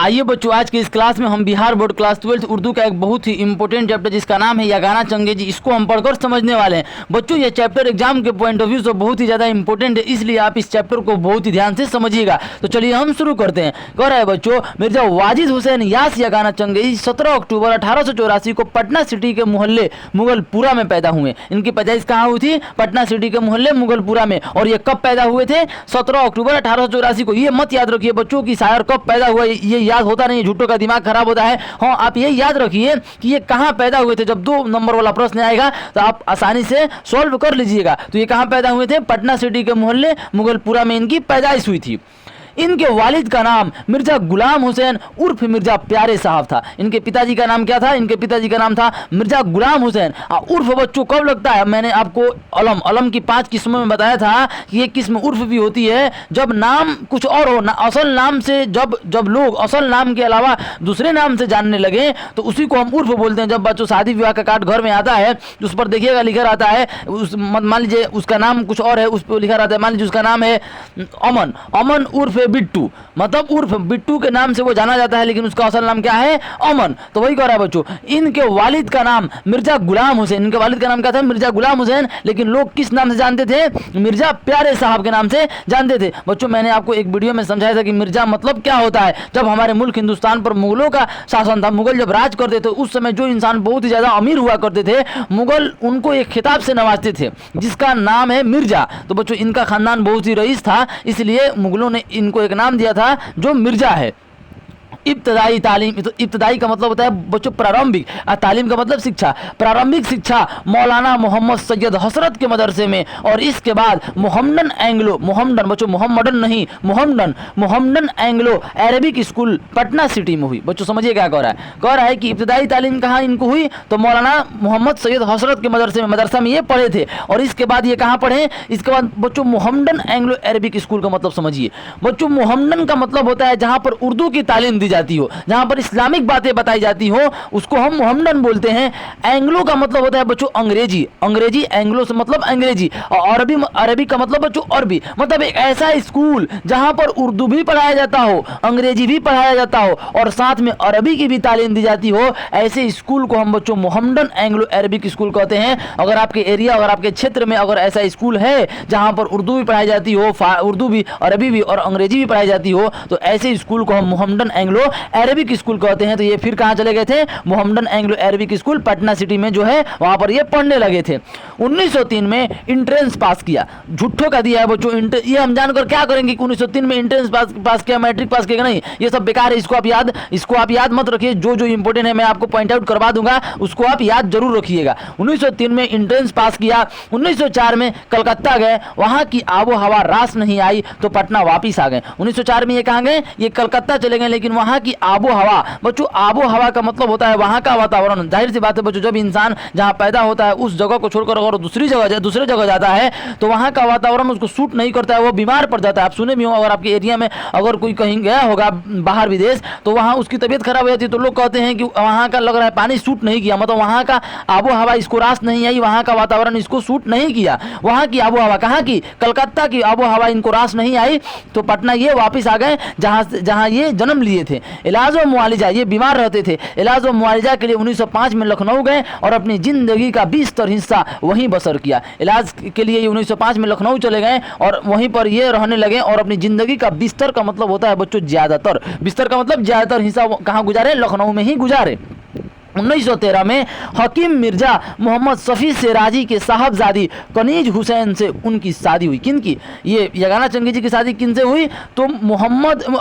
आइए बच्चों, आज के इस क्लास में हम बिहार बोर्ड क्लास 12 उर्दू का एक बहुत ही इंपॉर्टेंट चैप्टर जिसका नाम है यगाना चंगेजी, इसको हम पढ़कर समझने वाले हैं। बच्चों ये चैप्टर एग्जाम के पॉइंट ऑफ व्यू से बहुत ही ज़्यादा इंपॉर्टेंट है, इसलिए आप इस चैप्टर को बहुत ही ध्यान से समझिएगा। तो चलिए हम शुरू करते हैं। कह रहा है बच्चों, मिर्जा वाजिद हुसैन यास यगाना चंगेजी 17 अक्टूबर 1884 को पटना सिटी के मोहल्ले मुगलपुरा में पैदा हुए। इनकी पैदाइश कहाँ हुई थी? पटना सिटी के मोहल्ले मुगलपुरा में। और ये कब पैदा हुए थे? 17 अक्टूबर 1884 को। ये मत याद रखिए बच्चों की शायर कब पैदा हुआ, ये याद होता नहीं, झूठों का दिमाग खराब होता है। हाँ, आप ये याद रखिए कि ये कहाँ पैदा हुए थे। जब 2 नंबर वाला प्रश्न आएगा तो आप आसानी से सॉल्व कर लीजिएगा। तो ये कहाँ पैदा हुए थे? पटना सिटी के मोहल्ले मुगलपुरा में इनकी पैदाइश हुई थी। इनके वालिद का नाम मिर्जा गुलाम हुसैन उर्फ मिर्जा प्यारे साहब था। इनके पिताजी का नाम क्या था? इनके पिताजी का नाम था मिर्जा गुलाम हुसैन। उर्फ बच्चों कब लगता है? मैंने आपको अलम की 5 किस्मों में बताया था कि ये किस्म उर्फ भी होती है जब नाम कुछ और हो ना, असल नाम से जब लोग असल नाम के अलावा दूसरे नाम से जानने लगे तो उसी को हम उर्फ बोलते हैं। जब बच्चों शादी विवाह का कार्ड घर में आता है तो उस पर देखिएगा लिखा रहता है, मान लीजिए उसका नाम कुछ और है, उस पर लिखा रहता है, मान लीजिए उसका नाम है अमन उर्फ बिट्टू, मतलब उर्फ बिट्टू के नाम से वो जाना जाता है, लेकिन उसका असल नाम क्या है? अमन। तो वही कह रहा है बच्चों, इनके वालिद का नाम मिर्जा गुलाम हुसैन। इनके वालिद का नाम क्या था? मिर्जा गुलाम हुसैन। लेकिन लोग किस नाम से जानते थे? मिर्जा प्यारे साहब के नाम से जानते थे। बच्चों मैंने आपको एक वीडियो में समझाया था कि मिर्जा मतलब क्या होता है। जब हमारे मुल्क हिंदुस्तान पर मुगलों का शासन था, मुगल जब राज करते थे उस समय जो इंसान बहुत ही ज्यादा अमीर हुआ करते थे, मुगल उनको एक खिताब से नवाजते थे जिसका नाम है मिर्जा। तो बच्चों इनका खानदान बहुत ही रईस था, इसलिए मुगलों ने इनको एक नाम दिया था जो मिर्जा है। इब्तदाई तालीम, तो इब्तदाई का मतलब होता है बच्चों प्रारंभिक, तालीम का मतलब शिक्षा। प्रारंभिक शिक्षा मौलाना मोहम्मद सैयद हसरत के मदरसे में, और इसके बाद मोहम्मदन बच्चों मोहम्मदन नहीं, Mohammedan Anglo Arabic school Patna city में हुई। बच्चों समझिए क्या कह रहा है? कह रहा है कि इब्तदाई तालीम कहाँ इनको हुई? तो मौलाना मोहम्मद सैयद हसरत के मदरसा में ये पढ़े थे। और इसके बाद ये कहाँ पढ़े? इसके बाद बच्चों मोहम्मदन एंग्लो अरेबिक स्कूल का मतलब समझिए बच्चों। मोहम्मदन का मतलब होता है जहाँ पर उर्दू की तालीम दी जाती हो, जहां पर इस्लामिक बातें बताई जाती हो, उसको हम मोहम्मदन बोलते हैं। एंग्लो का मतलब होता है बच्चों अंग्रेजी, एंग्लो से मतलब अंग्रेजी, और अरबी का मतलब बच्चों अरबी, मतलब एक ऐसा स्कूल जहां पर उर्दू भी पढ़ाया जाता हो, अंग्रेजी भी पढ़ाया जाता हो और साथ में अरबी की भी तालीम दी जाती हो, ऐसे स्कूल को हम बच्चों मोहम्मदन एंग्लो अरबिक स्कूल कहते हैं। अगर आपके एरिया, अगर आपके क्षेत्र में अगर ऐसा स्कूल है जहां पर उर्दू भी पढ़ाई जाती हो, उर्दू भी, अरबी भी और अंग्रेजी भी पढ़ाई जाती हो, तो ऐसे स्कूल को हम मोहम्मदन एंग्लो अरेबिक स्कूल कहते हैं। तो ये फिर कहां चले गए थे? Mohammedan Anglo Arabic school Patna city में जो है वहां पर ये पढ़ने लगे थे। 1903 में इंट्रेंस पास किया। झूठों का दिया है बच्चों, ये हम जानकर क्या करेंगे कि 1903 में इंट्रेंस पास किया, मैट्रिक पास किया नहीं, ये सब बेकार है। इसको आप याद मत रखिए। जो इंपॉर्टेंट है मैं आपको पॉइंट आउट करवा दूंगा, उसको आप याद जरूर रखिएगा। 1903 में इंट्रेंस पास किया। 1904 में कलकत्ता गए, वहां की आबो हवा रास नहीं आई तो पटना वापिस आ गए। 1904 में ये कहां गए? ये कलकत्ता चले गए, लेकिन वहां की आबो हवा, बच्चों आबो हवा का मतलब होता है वहां का वातावरण। जाहिर सी बात है बच्चों, जब इंसान जहां पैदा होता है उस जगह को छोड़कर अगर दूसरे जगह जाता है तो वहां का वातावरण उसको सूट नहीं करता है, वो बीमार पड़ जाता है। आप सुने भी हो, अगर आपके एरिया में अगर कोई कहीं गया होगा बाहर विदेश तो वहां उसकी तबीयत खराब हो जाती है, तो लोग कहते हैं कि वहां का लग रहा है पानी सूट नहीं किया, मतलब वहां का आबो हवा इसको रास नहीं आई, वहां का वातावरण इसको सूट नहीं किया। वहां की आबो हवा, कहां की? कलकत्ता की आबो हवा इनको रास नहीं आई तो पटना ये वापिस आ गए जहां ये जन्म लिए थे। इलाज व मुआलिजा, ये बीमार रहते थे, इलाज व मुआलिजा के लिए 1905 में लखनऊ गए और अपनी जिंदगी का 20 हिस्सा वहीं बसर किया। इलाज के लिए 1905 में लखनऊ चले गए और वहीं पर ये रहने लगे और अपनी जिंदगी का बिस्तर का मतलब होता है बच्चों ज्यादातर, बिस्तर का मतलब ज्यादातर हिस्सा कहाँ गुजारे? लखनऊ में ही गुजारे। 1913 में हकीम मिर्जा मोहम्मद शफी सिराजी के साहबजादी कनीज हुसैन से उनकी शादी हुई। किनकी? ये यगाना चंगेजी की शादी किनसे हुई? तो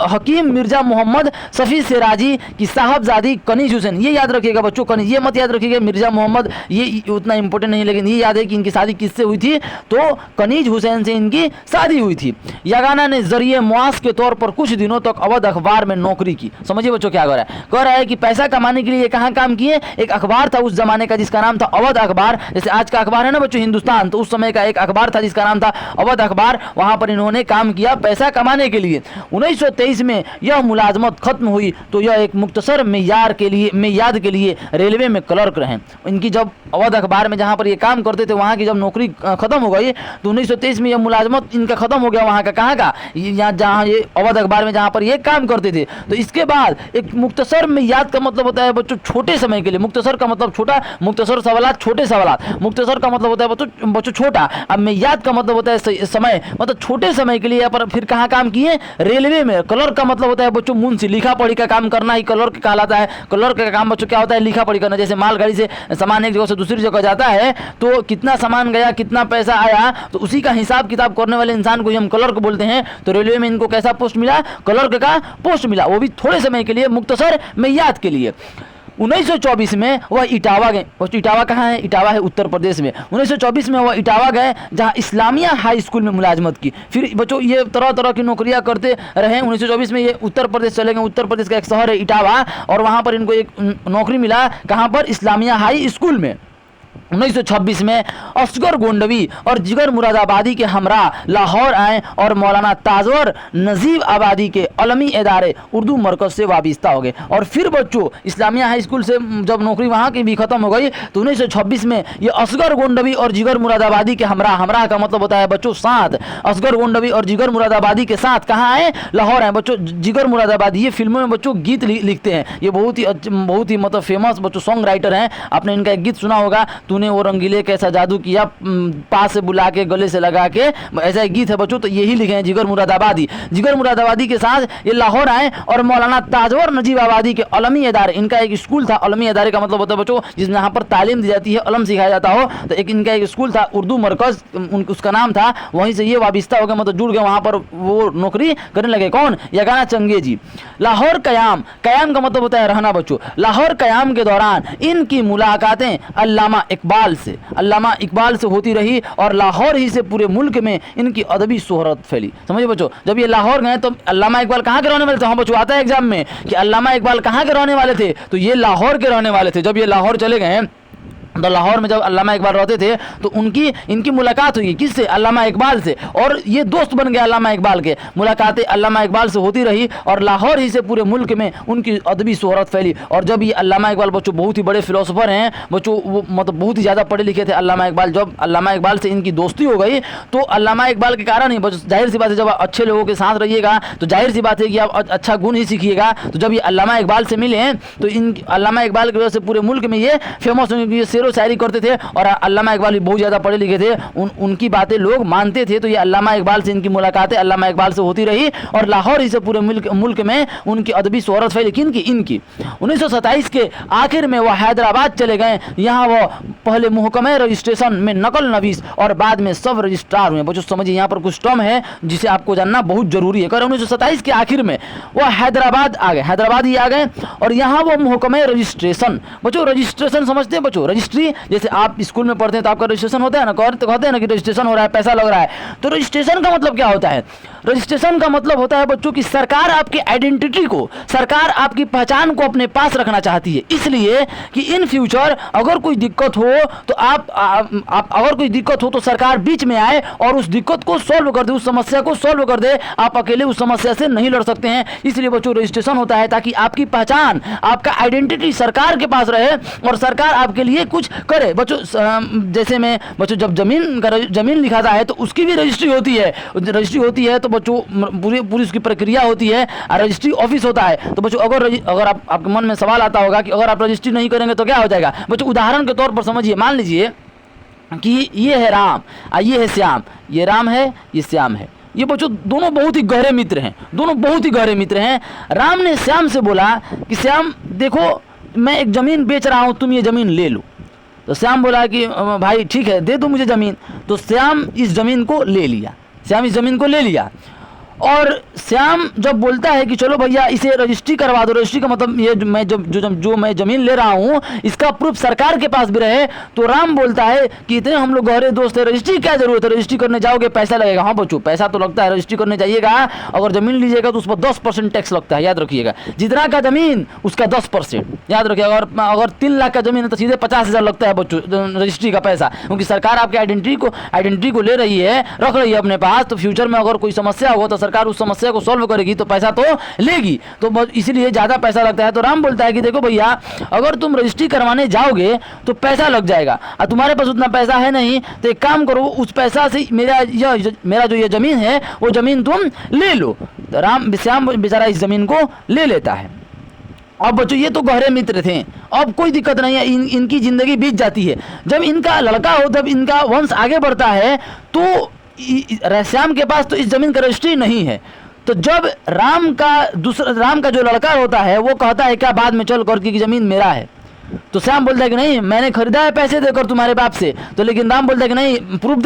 हकीम मिर्जा मोहम्मद शफी सिराजी की साहबजादी कनीज हुसैन। ये याद रखिएगा बच्चों, कनीज, ये मत याद रखिएगा मिर्जा मोहम्मद, ये उतना इंपॉर्टेंट नहीं, लेकिन ये याद है कि इनकी शादी किससे हुई थी? तो कनीज हुसैन से इनकी शादी हुई थी। यगाना ने जरिए मुआस के तौर पर कुछ दिनों तक अवध अखबार में नौकरी की। समझिए बच्चों क्या कह रहा है? कह रहा है कि पैसा कमाने के लिए कहाँ काम किए, एक अखबार था उस जमाने का जिसका नाम था अवध अखबार। जैसे आज का अखबार है ना बच्चों हिंदुस्तान, तो उस समय का एक अखबार था जिसका नाम था अवध अखबार। वहां पर इन्होंने काम किया पैसा कमाने के लिए। 1923 में यह मुलाजमत खत्म हुई तो यह एक मुख्तसर मेयाद के लिए रेलवे में क्लर्क रहे। इनकी जब अवध अखबार में जहाँ पर ये काम करते थे वहाँ की जब नौकरी खत्म हो गई तो 1923 में यह मुलाजमत इनका खत्म हो गया। वहाँ का कहाँ का, यहाँ जहाँ ये अवध अखबार में जहाँ पर ये काम करते थे। तो इसके बाद एक मुख्तसर मेयाद का मतलब होता है बच्चों छोटे समय के लिए, मुख्तसर का मतलब छोटा, मुख्तसर सवालात छोटे सवालात, मुख्तसर का मतलब होता है बच्चों छोटा, अब मेयाद का मतलब होता है समय, मतलब छोटे समय के लिए। यहाँ पर फिर कहाँ काम किए, रेलवे में। क्लर्क का मतलब होता है बच्चों मुंशी, लिखा पढ़ी का काम करना ही क्लर्क कहलाता है। क्लर्क का काम बच्चों क्या होता है, लिखा पढ़ी करना। जैसे मालगाड़ी से सामान एक जगह से दूसरी जगह जाता है तो कितना सामान गया, कितना पैसा आया, तो उसी का हिसाब किताब करने वाले इंसान को हम क्लर्क बोलते हैं। तो रेलवे में इनको कैसा पोस्ट मिला, क्लर्क का पोस्ट मिला, वो भी थोड़े समय के लिए, मुख्तसर मेयाद के लिए। 1924 में वह इटावा गए। इटावा कहाँ है, इटावा है उत्तर प्रदेश में। 1924 में वह इटावा गए जहाँ इस्लामिया हाई स्कूल में मुलाजमत की। फिर बच्चों ये तरह तरह की नौकरियां करते रहे। 1924 में ये उत्तर प्रदेश चले गए। उत्तर प्रदेश का एक शहर है इटावा, और वहाँ पर इनको एक नौकरी मिला, कहाँ पर, इस्लामिया हाई स्कूल में। 1926 में असगर गोंडवी और जिगर मुरादाबादी के हमरा लाहौर आए और मौलाना ताजवर नजीब आबादी के अलमी इदारे उर्दू मरकज़ से वाबिस्ता हो गए। और फिर बच्चों इस्लामिया हाई स्कूल से जब नौकरी वहाँ की भी ख़त्म हो गई तो 1926 में ये असगर गोंडवी और जिगर मुरादाबादी के हमरा का मतलब होता है बच्चों साथ, असगर गोंडवी और जिगर मुरादाबादी के साथ कहाँ आए, लाहौर आए। बच्चों जिगर मुरादाबादी ये फिल्मों में बच्चों गीत लिखते हैं, ये बहुत ही मतलब फेमस बच्चों सॉन्ग राइटर हैं। आपने इनका एक गीत सुना होगा, तूने वो रंगीले कैसा जादू किया, पास से बुला के गले से लगा के, ऐसा एक गीत है बच्चों। तो यही लिखे हैं जिगर मुरादाबादी। जिगर मुरादाबादी के साथ ये लाहौर आए और मौलाना ताजवर नजीब आबादी के अलमी इदारे, इनका एक स्कूल था। अलमी इदारे का मतलब होता है बच्चों जिसमें यहाँ पर तालीम दी जाती है, अलम सिखाया जाता हो। तो एक इनका एक स्कूल था उर्दू मरकज़, उसका नाम था, वहीं से ये वाबिस्ता हो गए, मतलब जुड़ गए, वहाँ पर वो नौकरी करने लगे। कौन, यगाना चंगेजी। लाहौर कयाम, कयाम का मतलब होता है रहना बच्चों। लाहौर कयाम के दौरान इनकी मुलाकातें अल्लामा इकबाल से होती रही और लाहौर ही से पूरे मुल्क में इनकी अदबी शोहरत फैली। समझिए बच्चों, जब ये लाहौर गए तो अल्लामा इकबाल कहाँ के रहने वाले थे। हाँ बच्चों, आता है एग्जाम में कि अल्लामा इकबाल कहाँ के रहने वाले थे, तो ये लाहौर के रहने वाले थे। जब ये लाहौर चले गए तो लाहौर में जब अल्लामा इकबाल रहते थे तो इनकी मुलाकात हुई किससे, अल्लामा इकबाल से, और ये दोस्त बन गए अल्लामा इकबाल के। मुलाकातें अल्लामा इकबाल से होती रही और लाहौर ही से पूरे मुल्क में उनकी अदबी शोहरत फैली। और जब ये अल्लामा इकबाल बच्चों बहुत ही बड़े फिलोसोफर हैं बच्चों, वो मतलब बहुत ही ज़्यादा पढ़े लिखे थे अल्लामा इकबाल। जब अल्लामा इकबाल से इनकी दोस्ती हो गई तो अल्लामा इकबाल के कारण ही बच्चों, जाहिर सी बात है जब आप अच्छे लोगों के साथ रहिएगा तो जाहिर सी बात है कि आप अच्छा गुण ही सीखिएगा। तो जब ये अल्लामा इकबाल से मिले तो इन अल्लामा इकबाल की वजह से पूरे मुल्क में ये फेमस, ये शेर व शायरी करते थे और अल्लामा इकबाल भी बहुत ज़्यादा पढ़े लिखे थे, उनकी बातें लोग मानते थे। तो ये अल्लामा इकबाल से इनकी मुलाकातें अल्लामा इकबाल से होती रही और लाहौर ही से पूरे मुल्क में उनकी अदबी शोहरत फैली। इनकी 1927 के आखिर में वह हैदराबाद चले गए। यहाँ वह पहले महकमे रजिस्ट्रेशन में नकल नवीस और बाद में सब रजिस्ट्रार हुए। बच्चों समझिए, यहाँ पर कुछ टर्म है जिसे आपको जानना बहुत जरूरी है। 1927 के आखिर में वह हैदराबाद आ गए, हैदराबाद ही आ गए और यहाँ वो महकमे रजिस्ट्रेशन, बच्चों रजिस्ट्रेशन समझते हैं बच्चों, रजिस्ट्री। जैसे आप स्कूल में पढ़ते हैं तो आपका रजिस्ट्रेशन होता है ना, कहते हैं ना कि रजिस्ट्रेशन हो रहा है, पैसा लग रहा है। तो रजिस्ट्रेशन का मतलब क्या होता है, रजिस्ट्रेशन का मतलब होता है बच्चों कि सरकार आपकी आइडेंटिटी को, सरकार आपकी पहचान को अपने पास रखना चाहती है, इसलिए कि इन फ्यूचर अगर कोई दिक्कत हो तो आप अगर कोई दिक्कत हो तो सरकार बीच में आए और उस दिक्कत को सॉल्व कर दे, उस समस्या को सॉल्व कर दे। आप अकेले उस समस्या से नहीं लड़ सकते हैं, इसलिए बच्चों रजिस्ट्रेशन होता है ताकि आपकी पहचान, आपका आइडेंटिटी सरकार के पास रहे और सरकार आपके लिए कुछ करे। बच्चों जैसे में बच्चों जब जमीन लिखाता है तो उसकी भी रजिस्ट्री होती है, तो बच्चों पूरी उसकी प्रक्रिया होती है, रजिस्ट्री ऑफिस होता है। तो बच्चों अगर आपके मन में सवाल आता होगा कि अगर आप रजिस्ट्री नहीं करेंगे तो क्या हो जाएगा। बच्चों उदाहरण के तौर पर समझिए, मान लीजिए कि ये है राम और ये है श्याम, ये राम है ये श्याम है, ये बच्चों दोनों बहुत ही गहरे मित्र हैं। राम ने श्याम से बोला कि श्याम देखो मैं एक ज़मीन बेच रहा हूँ, तुम ये ज़मीन ले लो। तो श्याम बोला कि भाई ठीक है दे दो मुझे ज़मीन। तो श्याम इस ज़मीन को ले लिया, और श्याम जब बोलता है कि चलो भैया इसे रजिस्ट्री करवा दो, रजिस्ट्री का मतलब ये जो मैं जमीन ले रहा हूँ इसका प्रूफ सरकार के पास भी रहे, तो राम बोलता है कि इतने हम लोग गहरे दोस्त हैं, रजिस्ट्री क्या जरूरत है, रजिस्ट्री करने जाओगे पैसा लगेगा। हाँ बच्चों पैसा तो लगता है, रजिस्ट्री करने जाइएगा अगर जमीन लीजिएगा तो उस पर 10% टैक्स लगता है, याद रखिएगा। जितना का जमीन उसका 10% याद रखिएगा। अगर 3 लाख का जमीन है तो सीधे 50,000 लगता है बच्चों रजिस्ट्री का पैसा, क्योंकि सरकार आपके आइडेंटिटी को ले रही है, रख रही है अपने पास, तो फ्यूचर में अगर कोई समस्या हो तो सरकार उस समस्या को सॉल्व करेगी तो पैसा तो लेगी, तो इसीलिए ज़्यादा पैसा लगता है। तो राम बोलता है कि देखो भैया अगर तुम रजिस्ट्री करवाने जाओगे तो पैसा लग जाएगा और तुम्हारे पास उतना पैसा है नहीं, तो एक काम करो उस पैसा से मेरा जो ये जमीन है वो जमीन तुम ले लो। तो श्याम बेचारा इस जमीन को ले लेता है। अब बच्चों ये तो गहरे मित्र थे, अब कोई दिक्कत नहीं है, इनकी जिंदगी बीत जाती है। जब इनका लड़का हो तब इनका वंश आगे बढ़ता है तो श्याम के पास तो इस जमीन का रजिस्ट्री नहीं है। तो जब राम का जो लड़का होता है वो कहता है क्या बाद में चल कर कि जमीन मेरा है, तो श्याम बोलता है कि नहीं मैंने खरीदा है पैसे देकर तुम्हारे बाप से, तो लेकिन राम बोलता है कि नहीं प्रूफ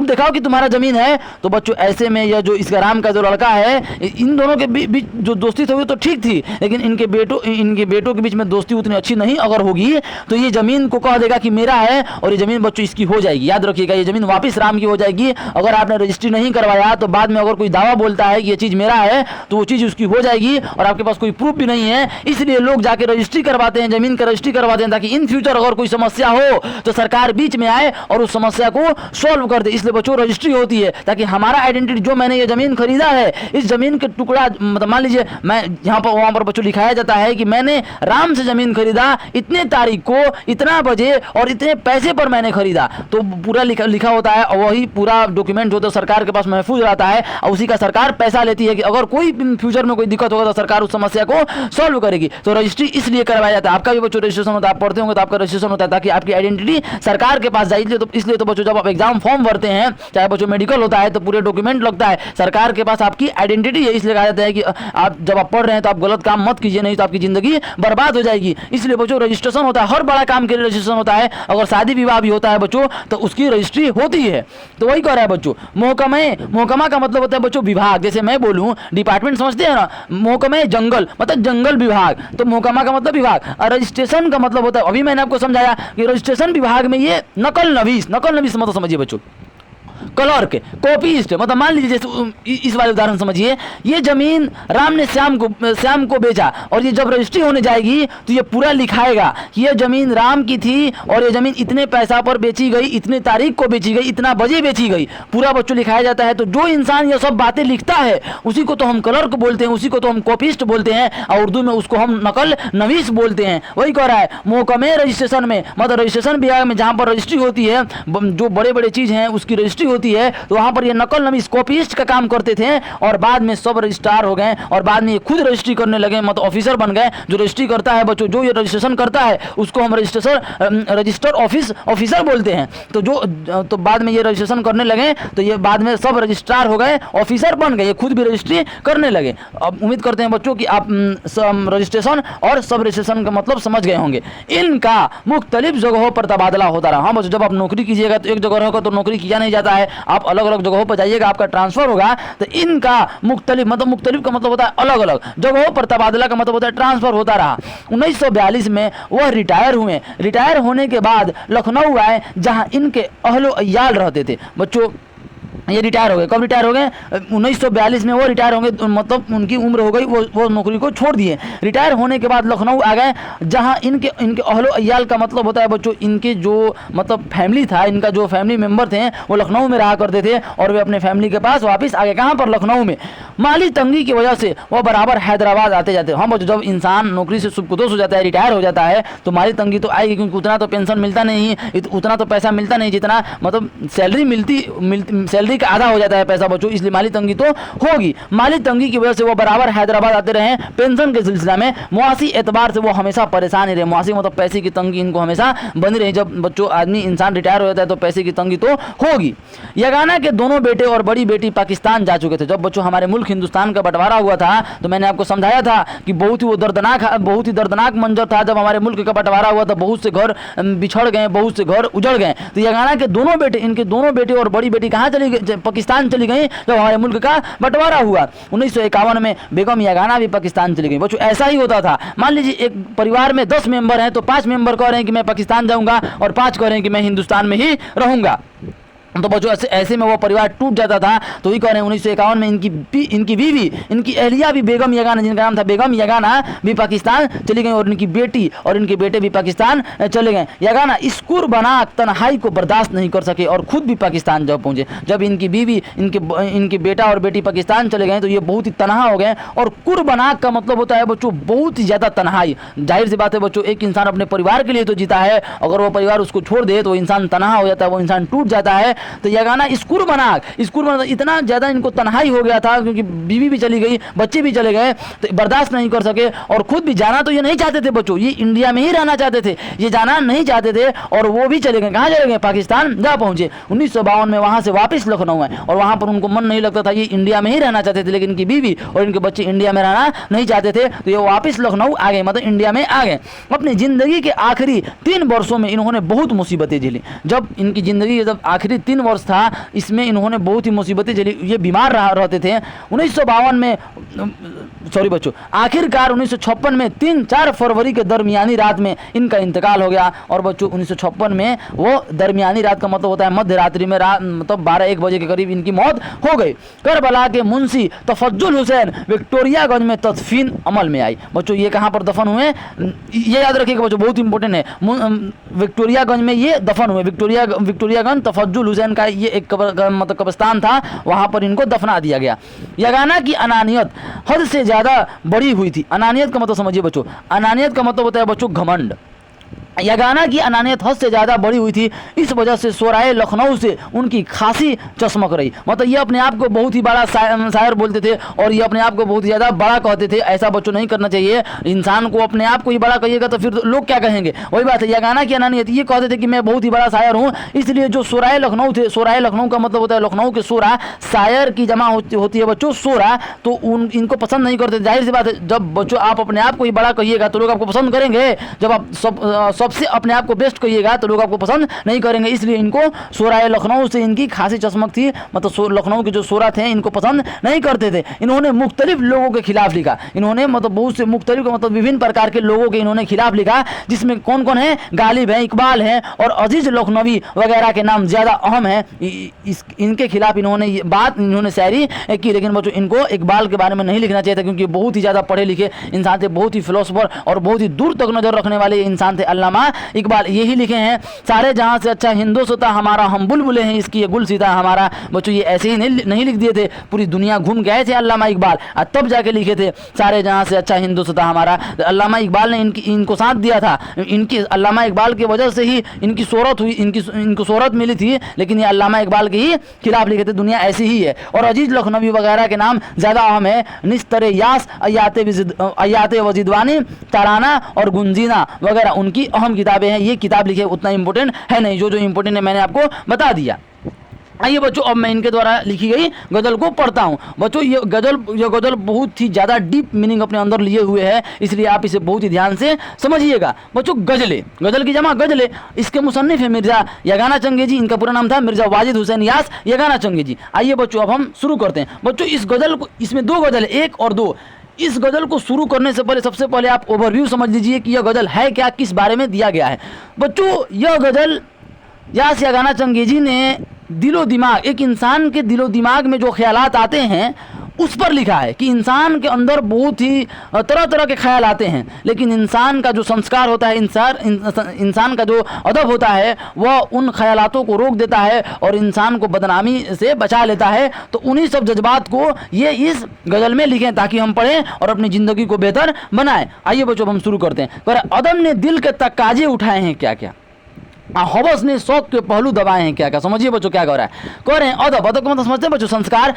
दिखाओ कि तुम्हारा जमीन है। तो बच्चों ऐसे में यह जो इसका राम का जो लड़का है, इन दोनों के बीच जो दोस्ती थी तो ठीक थी, लेकिन इनके बेटों के बीच में दोस्ती उतनी अच्छी नहीं अगर होगी तो ये जमीन को कह देगा कि मेरा है और ये जमीन बच्चों इसकी हो जाएगी। याद रखिएगा ये जमीन वापिस राम की हो जाएगी। अगर आपने रजिस्ट्री नहीं करवाया तो बाद में अगर कोई दावा बोलता है कि ये चीज़ मेरा है तो वो चीज़ उसकी हो जाएगी और आपके पास कोई प्रूफ भी नहीं है, इसलिए लोग जाके रजिस्ट्री करवाते हैं, जमीन का रजिस्ट्री करवाते हैं ताकि इन फ्यूचर अगर कोई समस्या हो तो सरकार बीच में आए और उस समस्या को सॉल्व कर दे। इसलिए बच्चों रजिस्ट्री होती है ताकि हमारा आइडेंटिटी, जो मैंने ये जमीन खरीदा है, इस जमीन के टुकड़ा मतलब मान लीजिए मैं यहाँ पर वहाँ पर बच्चों लिखाया जाता है कि मैंने राम से जमीन खरीदा इतने तारीख को इतना बजे और इतने पैसे पर मैंने खरीदा, तो पूरा लिखा होता है और वही पूरा डॉक्यूमेंट जो तो सरकार के पास महफूज रहता है और उसी का सरकार पैसा लेती है कि अगर कोई फ्यूचर में कोई दिक्कत होगा तो सरकार उस समस्या को सॉल्व करेगी। तो रजिस्ट्री इसलिए करवाया जाता है। आपका भी बच्चों रजिस्ट्रेशन होता है, आप पढ़ते होंगे तो आपका रजिस्ट्रेशन होता है ताकि आपकी आइडेंटिटी सरकार के पास जाए। तो इसलिए तो बच्चों जब आप एग्जाम फॉर्म भरते हैं, चाहे बच्चों मेडिकल होता है तो पूरे डॉक्यूमेंट लगता है सरकार के पास, आपकी आइडेंटिटी है। इसलिए कहा जाता है कि आप जब आप पढ़ रहे हैं तो आप गलत काम मत कीजिए, नहीं तो आपकी जिंदगी बर्बाद हो जाएगी। इसलिए बच्चों रजिस्ट्रेशन होता है, हर बड़ा काम के लिए रजिस्ट्रेशन होता है। अगर शादी विवाह भी होता है बच्चों तो उसकी रजिस्ट्री होती है। तो वही कह रहा है बच्चों महकमा का मतलब होता है बच्चों विभाग। जैसे मैं बोलूं डिपार्टमेंट समझते हैं ना, महकमा जंगल मतलब जंगल विभाग, तो महकमा का मतलब विभाग। और रजिस्ट्रेशन का मतलब होता है, अभी मैंने आपको समझाया कि रजिस्ट्रेशन विभाग में ये नकल नवीस मतलब समझिए बच्चों क्लर्क कॉपीस्ट, मतलब मान लीजिए जैसे इस वाले उदाहरण समझिए, ये जमीन राम ने श्याम को बेचा और ये जब रजिस्ट्री होने जाएगी तो ये पूरा लिखाएगा कि ये जमीन राम की थी और ये जमीन इतने पैसा पर बेची गई, इतने तारीख को बेची गई, इतना बजे बेची गई, पूरा बच्चों लिखाया जाता है। तो जो इंसान ये सब बातें लिखता है उसी को तो हम क्लर्क बोलते हैं, उसी को तो हम कॉपीस्ट बोलते हैं और उर्दू में उसको हम नकल नवीस बोलते हैं। वही कह रहा है महकमे रजिस्ट्रेशन में, मतलब रजिस्ट्रेशन विभाग में जहाँ पर रजिस्ट्री होती है, जो बड़े बड़े चीज़ हैं उसकी रजिस्ट्री होती है, तो वहां पर ये नकल नवीस कॉपीस्ट का काम करते थे और बाद में सब रजिस्ट्रार हो गए और बाद में ये खुद रजिस्ट्री करने लगे, मतलब ऑफिसर बन गए। जो रजिस्ट्री करता है बच्चों, जो ये रजिस्ट्रेशन करता है उसको हम रजिस्टर ऑफिसर बोलते हैं। तो बाद में ये रजिस्ट्रेशन करने लगे तो ये बाद में सब रजिस्ट्रार हो गए, ऑफिसर बन गए, ये खुद भी रजिस्ट्री करने लगे। अब उम्मीद करते हैं बच्चों कि आप रजिस्ट्रेशन और सब रजिस्ट्रेशन का मतलब समझ गए होंगे। इनका मुख्तलिफ जगहों पर तबादला होता रहा। हाँ बच्चों जब आप नौकरी कीजिएगा तो एक जगह होगा तो नौकरी किया नहीं जाता है, आप अलग अलग जगहों पर जाइएगा, आपका ट्रांसफर होगा। तो इनका मुख्तलिफ का मतलब होता है अलग अलग जगहों पर तबादला का मतलब होता है ट्रांसफर होता रहा। 1942 में वह रिटायर हुए। रिटायर होने के बाद लखनऊ आए जहां इनके अहलो अय्याल रहते थे। बच्चों ये रिटायर हो गए, कब रिटायर हो गए? 1942 में वो रिटायर होंगे, मतलब उनकी उम्र हो गई, वो नौकरी को छोड़ दिए। रिटायर होने के बाद लखनऊ आ गए जहां इनके अहलो अय्याल का मतलब होता है बच्चों इनके जो मतलब फैमिली था, इनका जो फैमिली मेम्बर थे वो लखनऊ में रहा करते थे और वे अपने फैमिली के पास वापस आ गए। कहाँ पर? लखनऊ में। माली तंगी की वजह से वह बराबर हैदराबाद आते जाते। हम बच्चों जब इंसान नौकरी से सुबकुदोश हो जाता है, रिटायर हो जाता है, तो माली तंगी तो आएगी, क्योंकि उतना तो पेंशन मिलता नहीं, उतना तो पैसा मिलता नहीं जितना मतलब सैलरी का आधा हो जाता है पैसा बच्चों, इसलिए माली तंगी तो होगी। माली तंगी की वजह से वो बराबर हैदराबाद आते रहे। पेंशन के सिलसिला में मुआसी एतबार से वो हमेशा परेशान ही रहे। मुआसी मतलब पैसे की तंगी इनको हमेशा बनी रही। जब बच्चों आदमी इंसान रिटायर हो जाता है तो पैसे की तंगी तो होगी। यगाना के दोनों बेटे और बड़ी बेटी पाकिस्तान जा चुके थे। जब बच्चों हमारे मुल्क हिंदुस्तान का बंटवारा हुआ था तो मैंने आपको समझाया था कि बहुत ही दर्दनाक मंजर था। जब हमारे मुल्क का बंटवारा हुआ था बहुत से घर बिछड़ गए, बहुत से घर उजड़ गए। तो यगाना के दोनों बेटे, इनके दोनों बेटे और बड़ी बेटी कहाँ पाकिस्तान चली गई जब हमारे मुल्क का बंटवारा हुआ। 1951 में बेगम यागाना भी पाकिस्तान चली गई। बच्चों ऐसा ही होता था, मान लीजिए एक परिवार में 10 मेंबर हैं तो 5 मेंबर कह रहे हैं कि मैं पाकिस्तान जाऊंगा और 5 कह रहे हैं कि मैं हिंदुस्तान में ही रहूंगा। तो बच्चों ऐसे में वो परिवार टूट जाता था। तो ही कह रहे हैं 1951 में इनकी बीवी, इनकी अहलिया भी बेगम यागाना, जिनका नाम था बेगम यागाना, भी पाकिस्तान चली गई और इनकी बेटी और इनके बेटे भी पाकिस्तान चले गए। यागाना इस कुर्बानाक तन्हाई को बर्दाश्त नहीं कर सके और खुद भी पाकिस्तान जब पहुंचे। जब इनकी बीवी, इनके बेटा और बेटी पाकिस्तान चले गए तो ये बहुत ही तनहा हो गए। और कुर्बानाक का मतलब होता है बच्चों बहुत ही ज़्यादा तन्हाई। जाहिर सी बात है बच्चों, एक इंसान अपने परिवार के लिए तो जीता है, अगर वो परिवार उसको छोड़ दे तो इंसान तनहा हो जाता है, वो इंसान टूट जाता है। तो यागाना इस कुर्बानाक इतना ज़्यादा इनको तन्हाई हो गया था क्योंकि बीवी भी चली गई, बच्चे भी चले गए, तो बर्दाश्त नहीं कर सके और खुद भी जाना तो ये नहीं चाहते थे बच्चों, ये इंडिया में ही रहना चाहते थे, ये जाना नहीं चाहते थे और वो भी चले गए। कहाँ चले गए? पाकिस्तान जा पहुंचे। 1952 में वहाँ से वापस लखनऊ है और वहाँ पर उनको मन नहीं लगता था, ये इंडिया में ही रहना चाहते थे, लेकिन इनकी बीवी और इनके बच्चे इंडिया में रहना नहीं चाहते थे, तो ये वापस लखनऊ आ गए, मतलब इंडिया में आ गए। अपनी ज़िंदगी के आखिरी 3 वर्षों में इन्होंने बहुत मुसीबतें झेली। जब इनकी ज़िंदगी जब आखिरी 3 वर्ष था इसमें इन्होंने बहुत ही मुसीबतें झेली, ये बीमार रहते थे। 1952 में सॉरी बच्चों, आखिरकार 1956 में 3-4 फरवरी के दरमियानी रात में इनका इंतकाल हो गया। और बच्चों 1956 में वो दरमियानी रात का मतलब होता है मध्य रात्रि में, मतलब 12-1 बजे के करीब इनकी मौत हो गई। करबला के मुंशी तफज्जुल हुसैन विक्टोरियागंज में तदफीन अमल में आई। बच्चों ये कहाँ पर दफन हुए ये याद रखिएगा बच्चों, बहुत इंपॉर्टेंट है। विक्टोरियागंज में ये दफन हुए। विक्टोरियागंज तफज्जुल हुसैन का ये एक मतलब कब्रिस्तान था, वहाँ पर इनको दफना दिया गया। यागाना की अनानियत हद से ज़्यादा बड़ी हुई थी। अनानियत का मतलब समझिए बच्चों, अनानियत का मतलब होता है बच्चों घमंड। यागाना की अनानियत हद से ज़्यादा बड़ी हुई थी, इस वजह से शोराए लखनऊ से उनकी खासी चमक रही। मतलब ये अपने आप को बहुत ही बड़ा शायर बोलते थे और ये अपने आप को बहुत ही ज़्यादा बड़ा कहते थे। ऐसा बच्चों नहीं करना चाहिए, इंसान को अपने आप को ही बड़ा कहिएगा तो फिर लोग क्या कहेंगे, वही बात है। यागाना की अनानियत ये कहते थे कि मैं बहुत ही बड़ा शायर हूँ, इसलिए जो शोराए लखनऊ थे, शोराए लखनऊ का मतलब होता है लखनऊ के शोरा, शायर की जमा होती है बच्चों शोरा, तो इनको पसंद नहीं करते। जाहिर सी बात है, जब बच्चों आप अपने आप को ही बड़ा कहिएगा तो लोग आपको पसंद करेंगे, जब आप सबसे अपने आप को बेस्ट कहिएगा तो लोग आपको पसंद नहीं करेंगे। इसलिए इनको शोराए लखनऊ से इनकी खासी चमक थी, मतलब लखनऊ के जो शोरा थे इनको पसंद नहीं करते थे। इन्होंने मुख्तलिफ लोगों के खिलाफ लिखा, इन्होंने मतलब बहुत से मुख्तलिफ मतलब विभिन्न प्रकार के लोगों के इन्होंने खिलाफ लिखा, जिसमें कौन कौन है, गालिब हैं, इकबाल हैं और अजीज लखनवी वगैरह के नाम ज़्यादा अहम हैं। इनके खिलाफ इन्होंने शायरी की। लेकिन बच्चों इनको इकबाल के बारे में नहीं लिखना चाहिए था क्योंकि बहुत ही ज़्यादा पढ़े लिखे इंसान थे, बहुत ही फिलोसफर और बहुत ही दूर तक नज़र रखने वाले इंसान थे अल्लामा इकबाल। यही लिखे हैं, सारे जहां से अच्छा हिंदुस्तान हमारा, हम बुलबुले हैं इसकी, ये गुल सीता हमारा। बच्चों ये ऐसे ही नहीं लिख दिए थे, पूरी दुनिया घूम गए थे अल्लामा इकबाल और तब जाके लिखे थे सारे जहां से अच्छा हिंदुस्तान हमारा। अल्लामा इकबाल ने इनको साथ दिया था, इनकी अल्लामा इकबाल की वजह से ही इनकी शोहरत हुई, इनको शोहरत मिली थी, लेकिन ये अल्लामा इकबाल के ही खिलाफ लिखे थे। दुनिया ऐसी ही है। और अजीज लखनवी वगैरह के नाम ज़्यादा अहम है। निस्तरे यास, अयाते वजीदवानी, तराना और गुंजीना वगैरह उनकी अहम किताबें हैं। ये किताब लिखे उतना इंपॉर्टेंट है नहीं, जो इंपॉर्टेंट है मैंने आपको बता दिया। आइए बच्चों अब मैं इनके द्वारा लिखी गई गज़ल को पढ़ता हूँ। बच्चों ये गज़ल बहुत ही ज़्यादा डीप मीनिंग अपने अंदर लिए हुए है, इसलिए आप इसे बहुत ही ध्यान से समझिएगा। बच्चों गज़ल की जमा गज़लें, इसके मुसन्निफ है मिर्ज़ा यागाना चंगेजी, इनका पूरा नाम था मिर्ज़ा वाजिद हुसैन यास यागाना चंगेजी। आइए बच्चों अब हम शुरू करते हैं। बच्चों इस गज़ल को, इसमें 2 गज़ल है, 1 और 2। इस गज़ल को शुरू करने से पहले सबसे पहले आप ओवरव्यू समझ लीजिए कि यह गज़ल है क्या, किस बारे में दिया गया है। बच्चों यह गज़ल यास यागाना चंगेजी ने दिलो दिमाग, एक इंसान के दिलो दिमाग में जो ख्यालात आते हैं उस पर लिखा है कि इंसान के अंदर बहुत ही तरह तरह के ख्याल आते हैं, लेकिन इंसान का जो संस्कार होता है, इंसान का जो अदब होता है, वह उन ख्यालातों को रोक देता है और इंसान को बदनामी से बचा लेता है। तो उन्हीं सब जज्बात को ये इस गज़ल में लिखें ताकि हम पढ़ें और अपनी ज़िंदगी को बेहतर बनाएं। आइए बच्चों हम शुरू करते हैं। पर अदब ने दिल के तकाजे उठाए हैं क्या क्या, हवस ने शौक के पहलू दबाए हैं क्या क्या। समझिए बच्चों क्या कह रहा है, कह रहे हैं अदब का मतलब समझते हैं बच्चों,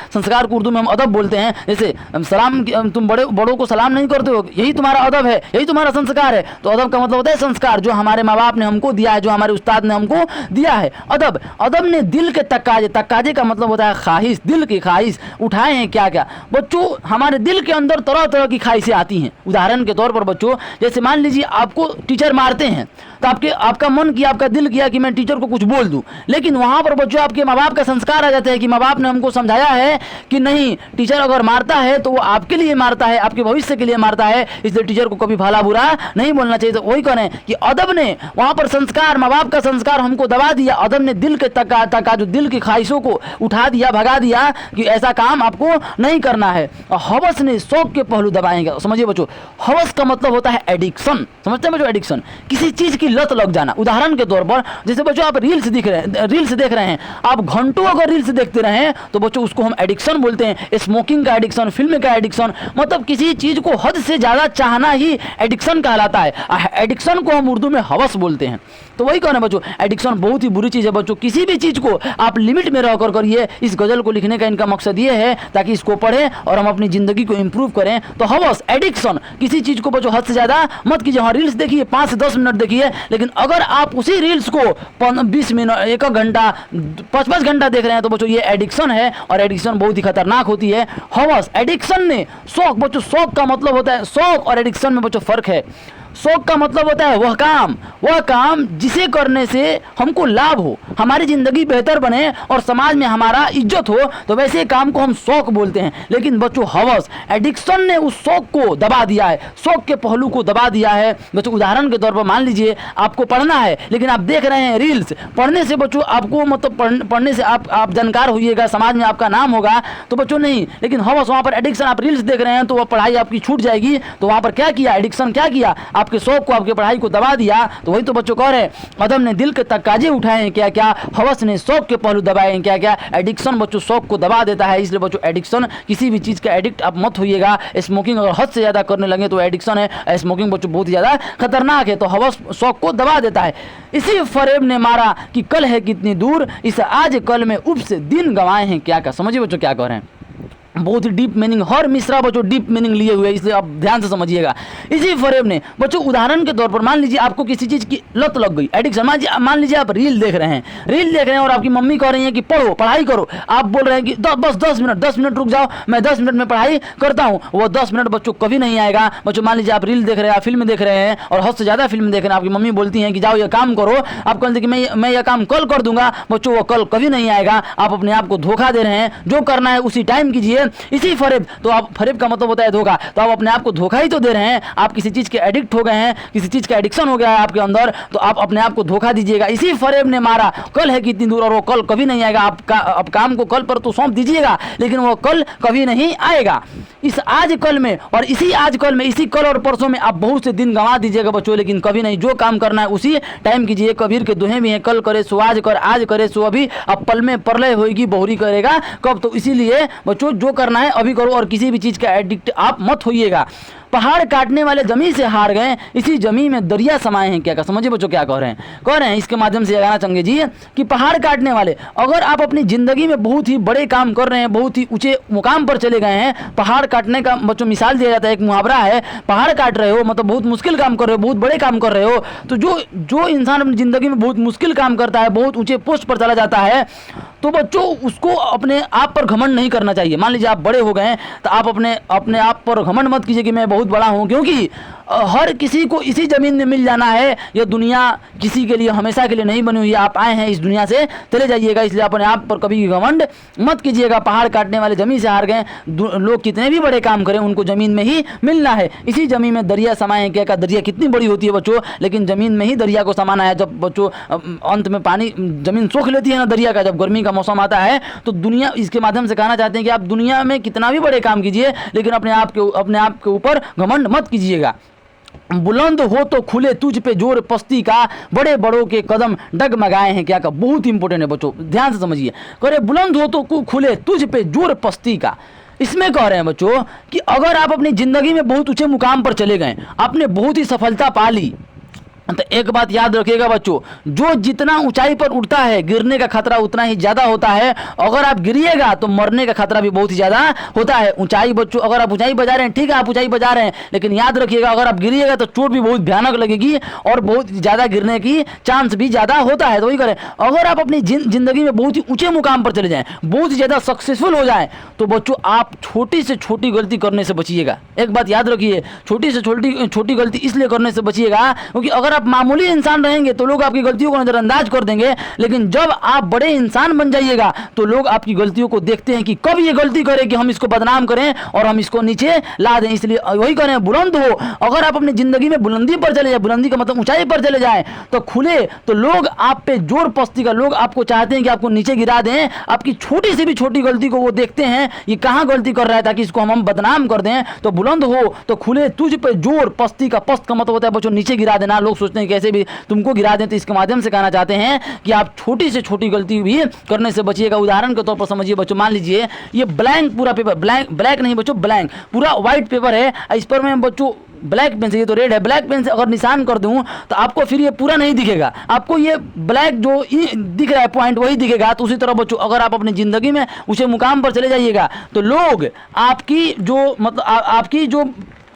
संस्कार को उर्दू में हम अदब बोलते हैं। जैसे सलाम, तुम बड़ों को सलाम नहीं करते हो, यही तुम्हारा अदब है, यही तुम्हारा संस्कार है। तो अदब का मतलब होता है संस्कार, जो हमारे माँ बाप ने हमको दिया है, जो हमारे उस्ताद ने हमको दिया है। अदब ने दिल के तकाजे का मतलब होता है ख्वाहिश, दिल की ख्वाहिश उठाए हैं क्या क्या। बच्चों हमारे दिल के अंदर तरह तरह की ख्वाहिशें आती हैं। उदाहरण के तौर पर बच्चों, जैसे मान लीजिए आपको टीचर मारते हैं तो आपका मन किया, आपका दिल किया कि मैं टीचर को कुछ बोल दूं, लेकिन वहां पर बच्चों आपके माँ बाप का संस्कार आ जाता है कि माँ बाप ने हमको समझाया है कि नहीं, टीचर अगर मारता है तो वो आपके लिए मारता है, आपके भविष्य के लिए मारता है, इसलिए टीचर को कभी भला बुरा नहीं बोलना चाहिए। तो वही करें कि अदब ने वहां पर संस्कार, माँ बाप का संस्कार हमको दबा दिया, अदब ने दिल के तक जो दिल की ख्वाहिशों को उठा दिया, भगा दिया कि ऐसा काम आपको नहीं करना है। और हवस ने शौक के पहलू दबाएंगे। समझिए बच्चों, हवस का मतलब होता है एडिक्शन। समझते हैं बच्चों, एडिक्शन किसी चीज की लत लग जाना। उदाहरण के तौर पर जैसे बच्चों आप रील्स देख रहे हैं, आप घंटों अगर रील्स देखते रहे तो बच्चों उसको हम एडिक्शन बोलते हैं। स्मोकिंग का एडिक्शन, फिल्म का एडिक्शन, मतलब किसी चीज को हद से ज्यादा चाहना ही एडिक्शन कहलाता है। एडिक्शन को हम उर्दू में हवस बोलते हैं। तो वही कहना बच्चों, एडिक्शन बहुत ही बुरी चीज है बच्चों। किसी भी चीज को आप लिमिट में रहकर करिए। इस गजल को लिखने का इनका मकसद ये है ताकि इसको पढ़ें और हम अपनी जिंदगी को इंप्रूव करें। तो हवस, एडिक्शन, किसी चीज को बच्चों हद से ज्यादा मत कीजिए। हाँ, रील्स देखिए 5 से 10 मिनट देखिए, लेकिन अगर आप उसी रील्स को 20 मिनट, 1 घंटा, 5 घंटा देख रहे हैं तो बच्चों ये एडिक्शन है, और एडिक्शन बहुत ही खतरनाक होती है। हवस, एडिक्शन ने शौक, बच्चों शौक का मतलब होता है, शौक और एडिक्शन में बच्चों फर्क है। शौक का मतलब होता है वह काम जिसे करने से हमको लाभ हो, हमारी जिंदगी बेहतर बने और समाज में हमारा इज्जत हो, तो वैसे काम को हम शौक बोलते हैं। लेकिन बच्चों हवस, एडिक्शन ने उस शौक को दबा दिया है, शौक के पहलू को दबा दिया है। बच्चों उदाहरण के तौर पर मान लीजिए आपको पढ़ना है, लेकिन आप देख रहे हैं रील्स। पढ़ने से बच्चों आपको मतलब पढ़ने से आप जानकार होइएगा, समाज में आपका नाम होगा, तो बच्चों नहीं। लेकिन हवस, वहाँ पर एडिक्शन, आप रील्स देख रहे हैं तो वह पढ़ाई आपकी छूट जाएगी। तो वहाँ पर क्या किया एडिक्शन, क्या किया, आपके शौक को, आपकी पढ़ाई को दबा दिया। तो वही तो बच्चों कह रहे हैं, अदब ने दिल के तकाजे उठाए हैं, क्या क्या, हवस ने शौक के पहलू दबाए हैं, क्या क्या। एडिक्शन बच्चों शौक को दबा देता है, इसलिए बच्चों एडिक्शन, किसी भी चीज का एडिक्ट आप मत होइएगा। स्मोकिंग अगर हद से ज्यादा करने लगे तो एडिक्शन है। स्मोकिंग बच्चों बहुत ही ज्यादा खतरनाक है। तो हवस शौक को दबा देता है। इसी फरेब ने मारा कि कल है कितनी दूर, इस आज कल में उप से दिन गंवाए हैं, क्या क्या। समझिए बच्चों क्या कह रहे हैं, बहुत ही डीप मीनिंग, हर मिसरा बच्चों डीप मीनिंग लिए हुए, इसलिए आप ध्यान से समझिएगा। इसी फरेब ने बच्चों, उदाहरण के तौर पर मान लीजिए आपको किसी चीज की लत लग गई, एडिक्शन। मान लीजिए आप रील देख रहे हैं और आपकी मम्मी कह रही है कि पढ़ो, पढ़ाई करो। आप बोल रहे हैं कि बस 10 मिनट रुक जाओ, मैं 10 मिनट में पढ़ाई करता हूँ। वो 10 मिनट बच्चों कभी नहीं आएगा। बच्चों मान लीजिए आप रील देख रहे हैं, फिल्म देख रहे हैं और हद से ज्यादा फिल्म देख रहे हैं, आपकी मम्मी बोलती है कि जाओ ये काम करो, आप कहते हैं कि मैं यह काम कल कर दूंगा। बच्चों वो कल कभी नहीं आएगा। आप अपने आप को धोखा दे रहे हैं। जो करना है उसी टाइम कीजिए। इसी फरेब, तो आप, फरेब का मतलब होता है धोखा, तो आप अपने आप को धोखा ही तो दे रहे हैं। आप किसी चीज के एडिक्ट हो गए हैं, किसी चीज का एडिक्शन हो गया है आपके अंदर, तो आप अपने आप को धोखा दीजिएगा। इसी फरेब ने मारा कल है कितनी दूर, और वो कल कभी नहीं आएगा। आप काम को कल पर तो सौंप दीजिएगा, लेकिन वो कल कभी नहीं आएगा। इस आज कल में और इसी आज कल में, इसी कल और परसों में आप बहुत से दिन गंवा दीजिएगा बच्चों, लेकिन कभी नहीं। जो काम करना है उसी टाइम कीजिए। कबीर के दोहे भी हैं, कल करे सो आज कर, आज करे सो अभी, अब पल में प्रलय होगी बहुरी करेगा कब। तो इसीलिए बच्चों जो करना है अभी करो, और किसी भी चीज का एडिक्ट आप मत होइएगा। पहाड़ काटने वाले जमी से हार गए, इसी जमी में दरिया समाये हैं, क्या क्या। समझिए बच्चों क्या कह रहे हैं, इसके माध्यम से लगाना चाहेंगे जी कि पहाड़ काटने वाले, अगर आप अपनी जिंदगी में बहुत ही बड़े काम कर रहे हैं, बहुत ही ऊंचे मुकाम पर चले गए हैं, पहाड़ काटने का बच्चों मिसाल दिया जाता है, एक मुहावरा है, पहाड़ काट रहे हो मतलब बहुत मुश्किल काम कर रहे हो, बहुत बड़े काम कर रहे हो। तो जो इंसान अपनी जिंदगी में बहुत मुश्किल काम करता है, बहुत ऊंचे पोस्ट पर चला जाता है, तो बच्चों उसको अपने आप पर घमंड नहीं करना चाहिए। मान लीजिए आप बड़े हो गए तो आप अपने आप पर घमंड मत कीजिए कि मैं बहुत बड़ा हूं, क्योंकि हर किसी को इसी जमीन में मिल जाना है। यह दुनिया किसी के लिए हमेशा के लिए नहीं बनी हुई है। आप आए हैं इस दुनिया से, चले जाइएगा, इसलिए अपने आप पर कभी घमंड मत कीजिएगा। पहाड़ काटने वाले जमीन से हार गए, लोग कितने भी बड़े काम करें उनको जमीन में ही मिलना है। इसी जमीन में दरिया समाये हैं, क्या दरिया कितनी बड़ी होती है बच्चों, लेकिन जमीन में ही दरिया को समाना है। जब बच्चों अंत में पानी जमीन सोख लेती है ना दरिया का, जब गर्मी का मौसम आता है, तो दुनिया, इसके माध्यम से कहना चाहते हैं कि आप दुनिया में कितना भी बड़े काम कीजिए, लेकिन अपने आप के ऊपर घमंड मत कीजिएगा। बुलंद हो तो खुले तुझ पे जोर पस्ती का, बड़े बड़ों के कदम डगमगाए हैं, क्या का। बहुत इंपॉर्टेंट है बच्चों, ध्यान से समझिए। करे बुलंद हो तो खुले तुझ पे जोर पस्ती का। इसमें कह रहे हैं बच्चों कि अगर आप अपनी जिंदगी में बहुत ऊंचे मुकाम पर चले गए, आपने बहुत ही सफलता पा ली, तो एक बात याद रखिएगा बच्चों, जो जितना ऊंचाई पर उठता है गिरने का खतरा उतना ही ज्यादा होता है। अगर आप गिरिएगा तो मरने का खतरा भी बहुत ही ज्यादा होता है। ऊंचाई बच्चों, अगर आप ऊंचाई बजा रहे हैं, ठीक है आप ऊंचाई बजा रहे हैं, लेकिन याद रखिएगा अगर आप गिरिएगा तो चोट भी बहुत भयानक लगेगी और बहुत ज्यादा गिरने की चांस भी ज्यादा होता है। तो वही करें, अगर आप अपनी जिंदगी में बहुत ही ऊंचे मुकाम पर चले जाएं, बहुत ही ज्यादा सक्सेसफुल हो जाए, तो बच्चों आप छोटी से छोटी गलती करने से बचिएगा। एक बात याद रखिए, छोटी से छोटी गलती इसलिए करने से बचिएगा क्योंकि अगर आप मामूली इंसान रहेंगे तो लोग आपकी गलतियों को नजरअंदाज कर देंगे, लेकिन जब आप बड़े इंसान बन जाइएगा तो लोग आपकी गलतियों को देखते हैं कि कब ये गलती करे कि हम इसको बदनाम करें और हम इसको नीचे ला दें। इसलिए वही कह रहे हैं, बुलंद हो। अगर आप अपनी जिंदगी में बुलंदी पर चले जाए, बुलंदी का मतलब ऊंचाई पर चले जाए, तो खुले तो लोग आप पे जोर पस्ती का, लोग आपको चाहते हैं कि आपको नीचे गिरा दें। आपकी छोटी से भी छोटी गलती को वो देखते हैं ये कहाँ गलती कर रहा है, ताकि इसको हम बदनाम कर दें। तो बुलंद हो तो खुले तुझ पे जोर, पस्ती का पस्त का मतलब होता है बच्चों नीचे गिरा देना। लोग सोचते हैं कैसे भी तुमको गिरा दें, तो इसके माध्यम से कहना चाहते हैं कि आप छोटी से छोटी गलती भी करने से बचिएगा। उदाहरण के तौर पर समझिए बच्चों, मान लीजिए ये ब्लैंक पूरा पेपर, ब्लैक नहीं बच्चों, ब्लैंक पूरा व्हाइट पेपर है, इस पर मैं बच्चों ब्लैक पेन से, ये तो रेड है, ब्लैक पेन से अगर निशान कर दूं तो आपको फिर ये पूरा नहीं दिखेगा, आपको ये ब्लैक जो दिख रहा है पॉइंट वही दिखेगा। तो उसी तरह बच्चों अगर आप अपनी ज़िंदगी में उसे मुकाम पर चले जाइएगा तो लोग आपकी जो मतलब आपकी जो